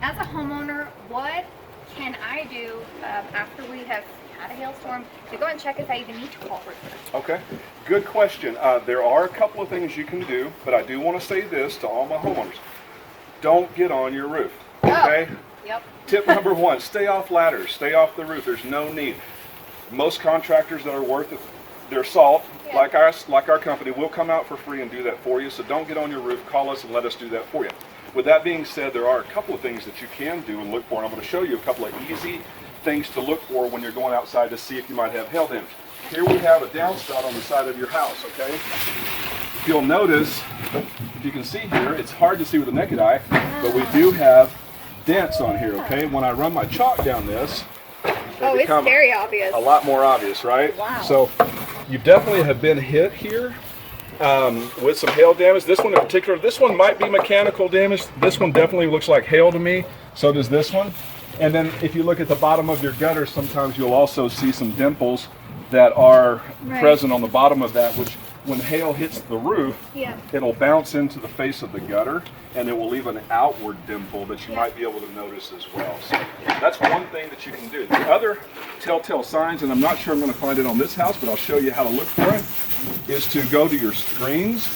as a homeowner, what can I do after we have had a hailstorm to go and check if I even need to call roofer? Okay, good question. There are a couple of things you can do, but I do want to say this to all my homeowners. Don't get on your roof, okay? Oh, yep. Tip number one, stay off ladders, stay off the roof. There's no need. Most contractors that are worth their salt, Yeah. like our company, will come out for free and do that for you. So don't get on your roof, call us and let us do that for you. With that being said, there are a couple of things that you can do and look for, and I'm going to show you a couple of easy things to look for when you're going outside to see if you might have hail damage. Here we have a downspout on the side of your house, okay? You'll notice, if you can see here, it's hard to see with the naked eye, but we do have dents on here, okay? When I run my chalk down this, Oh, it's very obvious. a lot more obvious, right? Wow. So you definitely have been hit here with some hail damage. This one in particular, this one might be mechanical damage. This one definitely looks like hail to me. So does this one. And then if you look at the bottom of your gutter, sometimes you'll also see some dimples that are present on the bottom of that, which when hail hits the roof, it'll bounce into the face of the gutter and it will leave an outward dimple that you might be able to notice as well. So that's one thing that you can do. The other telltale signs, and I'm not sure I'm going to find it on this house, but I'll show you how to look for it, is to go to your screens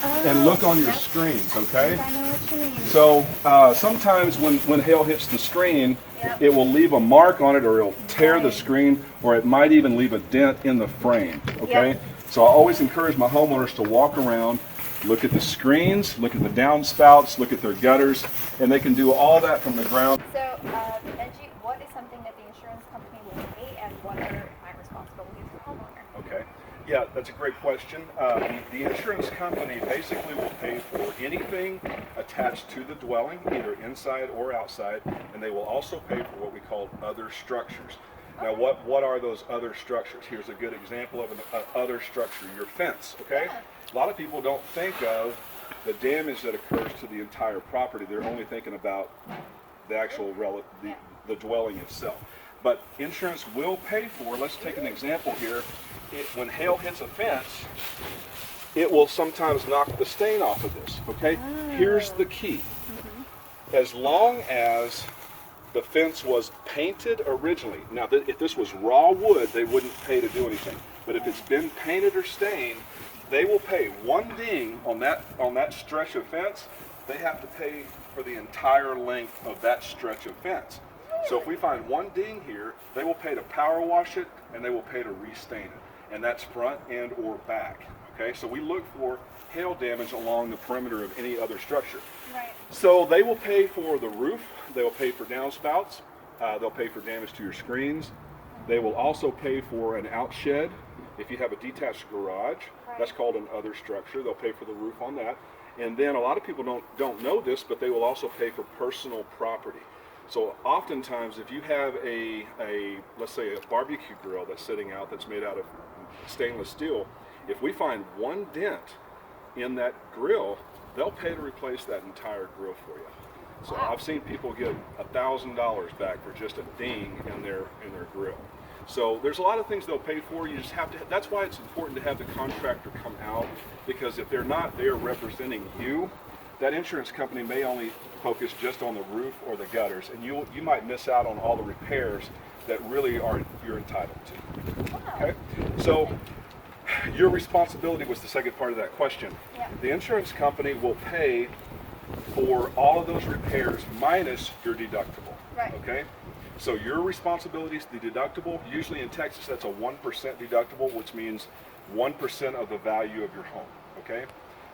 and look on your screens, okay? I know what you mean. So sometimes when hail hits the screen, it will leave a mark on it, or it'll tear the screen, or it might even leave a dent in the frame, okay? So I always encourage my homeowners to walk around, look at the screens, look at the downspouts, look at their gutters, and they can do all that from the ground. So, Benji, what is something that the insurance company will pay, and what are my responsibilities as a homeowner? Okay. Yeah, that's a great question. The insurance company basically will pay for anything attached to the dwelling, either inside or outside, and they will also pay for what we call other structures. Now, what are those other structures? Here's a good example of an other structure, your fence, okay? A lot of people don't think of the damage that occurs to the entire property. They're only thinking about the actual the dwelling itself. But insurance will pay for, let's take an example here. When hail hits a fence, it will sometimes knock the stain off of this, okay? Here's the key. As long as the fence was painted originally, now if this was raw wood, they wouldn't pay to do anything. But if it's been painted or stained, they will pay one ding on that stretch of fence. They have to pay for the entire length of that stretch of fence. So if we find one ding here, they will pay to power wash it and they will pay to restain it. And that's front and or back. Okay, so we look for hail damage along the perimeter of any other structure. Right. So they will pay for the roof, they will pay for downspouts, they'll pay for damage to your screens. They will also pay for an outshed. If you have a detached garage, that's called an other structure. They'll pay for the roof on that. And then a lot of people don't know this, but they will also pay for personal property. So oftentimes, if you have let's say a barbecue grill that's sitting out that's made out of stainless steel, if we find one dent in that grill, they'll pay to replace that entire grill for you. So I've seen people get $1,000 back for just a ding in their grill. So there's a lot of things they'll pay for. You just have to. That's why it's important to have the contractor come out, because if they're not there representing you, that insurance company may only focus just on the roof or the gutters, and you might miss out on all the repairs that really you're entitled to. Okay, so your responsibility was the second part of that question. The insurance company will pay for all of those repairs minus your deductible. Okay, so your responsibility is the deductible. Usually in Texas, that's a 1% deductible, which means 1% of the value of your home. Okay.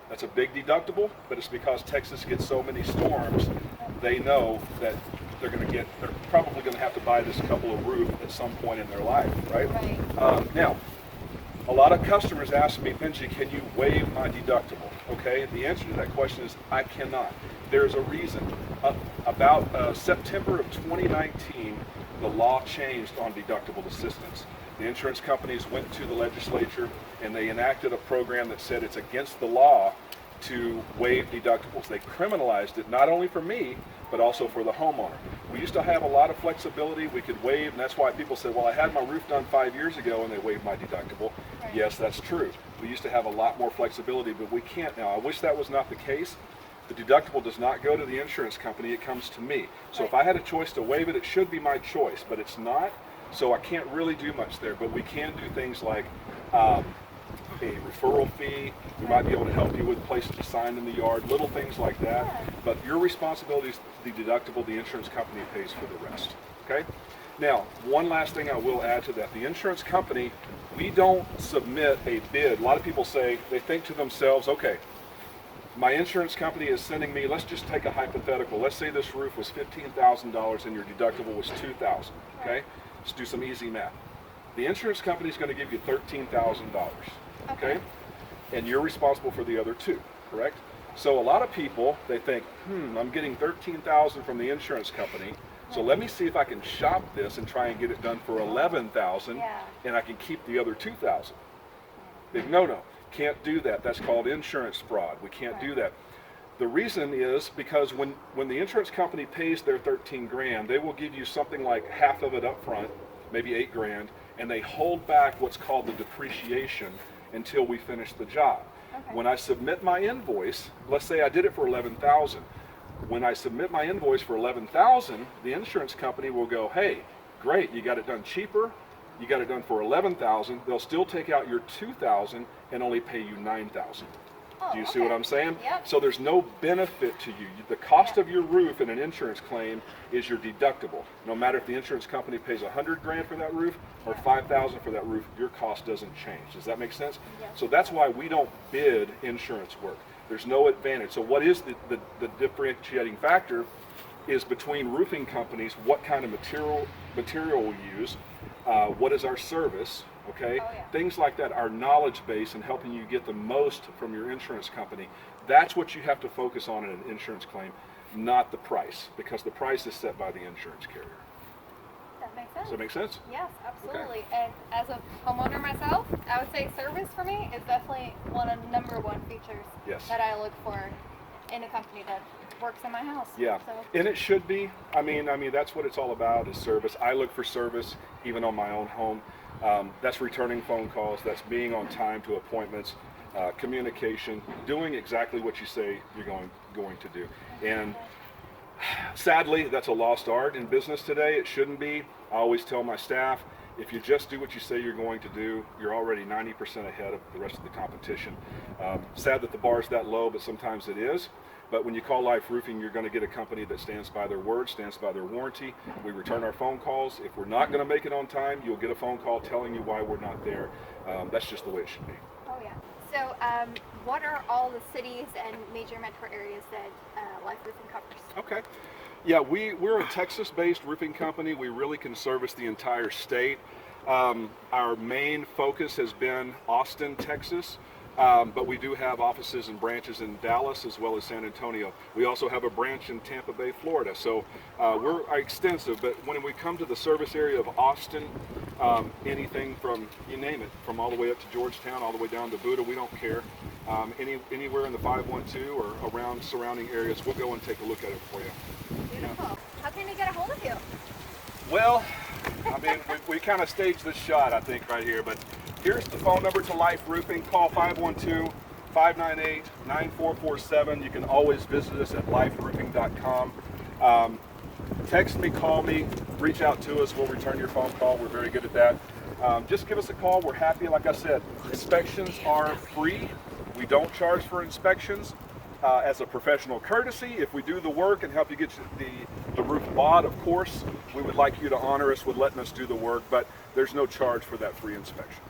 That's a big deductible, but it's because Texas gets so many storms, they know that they're probably going to have to buy this couple of roof at some point in their life, right? Now, a lot of customers ask me, Benji, can you waive my deductible? Okay, the answer to that question is I cannot. There's a reason. About September of 2019, the law changed on deductible assistance. The insurance companies went to the legislature and they enacted a program that said it's against the law to waive deductibles. They criminalized it not only for me, but also for the homeowner. We used to have a lot of flexibility. We could waive, and that's why people said, well, I had my roof done 5 years ago and they waived my deductible. Yes, that's true. We used to have a lot more flexibility, but we can't now. I wish that was not the case. The deductible does not go to the insurance company, it comes to me. So if I had a choice to waive it, it should be my choice, but it's not. So I can't really do much there, but we can do things like a referral fee. We might be able to help you with places to sign in the yard, little things like that. But your responsibility is the deductible. The insurance company pays for the rest. Okay? Now, one last thing I will add to that. The insurance company, we don't submit a bid. A lot of people say, they think to themselves, okay, my insurance company is sending me, let's just take a hypothetical. Let's say this roof was $15,000 and your deductible was $2,000. Okay? Let's do some easy math. The insurance company is going to give you $13,000. Okay? And you're responsible for the other two, correct? So a lot of people, they think, I'm getting $13,000 from the insurance company, so let me see if I can shop this and try and get it done for $11,000, and I can keep the other $2,000. Big no-no. Can't do that. That's called insurance fraud. We can't do that. The reason is because when the insurance company pays their 13 grand, they will give you something like half of it up front, maybe 8 grand, and they hold back what's called the depreciation until we finish the job. When I submit my invoice, let's say I did it for $11,000. When I submit my invoice for $11,000, the insurance company will go, hey, great, you got it done cheaper, you got it done for $11,000. They'll still take out your $2,000 and only pay you $9,000. Do you see what I'm saying? Yep. So there's no benefit to you. The cost of your roof in an insurance claim is your deductible. No matter if the insurance company pays 100 grand for that roof or 5,000 for that roof, your cost doesn't change. Does that make sense? Yes. So that's why we don't bid insurance work. There's no advantage. So what is the differentiating factor is between roofing companies, what kind of material we use, what is our service, okay? Things like that, our knowledge base and helping you get the most from your insurance company. That's what you have to focus on in an insurance claim, not the price, because the price is set by the insurance carrier. That makes sense. Does that make sense? Yes, absolutely. And as a homeowner myself, I would say service for me is definitely one of the number one features that I look for in a company that works in my house. Yeah, so. And it should be. I mean, that's what it's all about is service. I look for service even on my own home. That's returning phone calls. That's being on time to appointments, communication, doing exactly what you say you're going to do. And sadly, that's a lost art in business today. It shouldn't be. I always tell my staff, if you just do what you say you're going to do, you're already 90% ahead of the rest of the competition. Sad that the bar is that low, but sometimes it is. But when you call Life Roofing, you're going to get a company that stands by their word, stands by their warranty. We return our phone calls. If we're not going to make it on time, you'll get a phone call telling you why we're not there. That's just the way it should be. Oh, yeah. So what are all the cities and major metro areas that Life Roofing covers? Okay. Yeah, we're a Texas-based roofing company. We really can service the entire state. Our main focus has been Austin, Texas. But we do have offices and branches in Dallas as well as San Antonio. We also have a branch in Tampa Bay, Florida. So we're extensive, but when we come to the service area of Austin, anything from, you name it, from all the way up to Georgetown, all the way down to Buda, we don't care. Anywhere in the 512 or around surrounding areas, we'll go and take a look at it for you. Beautiful. Yeah. How can they get a hold of you? Well, I mean, we kind of staged this shot, I think, right here, but here's the phone number to Life Roofing. Call 512-598-9447. You can always visit us at liferoofing.com. Text me, call me, reach out to us. We'll return your phone call. We're very good at that. Just give us a call. We're happy. Like I said, inspections are free. We don't charge for inspections. As a professional courtesy, if we do the work and help you get the roof bought, of course, we would like you to honor us with letting us do the work, but there's no charge for that free inspection.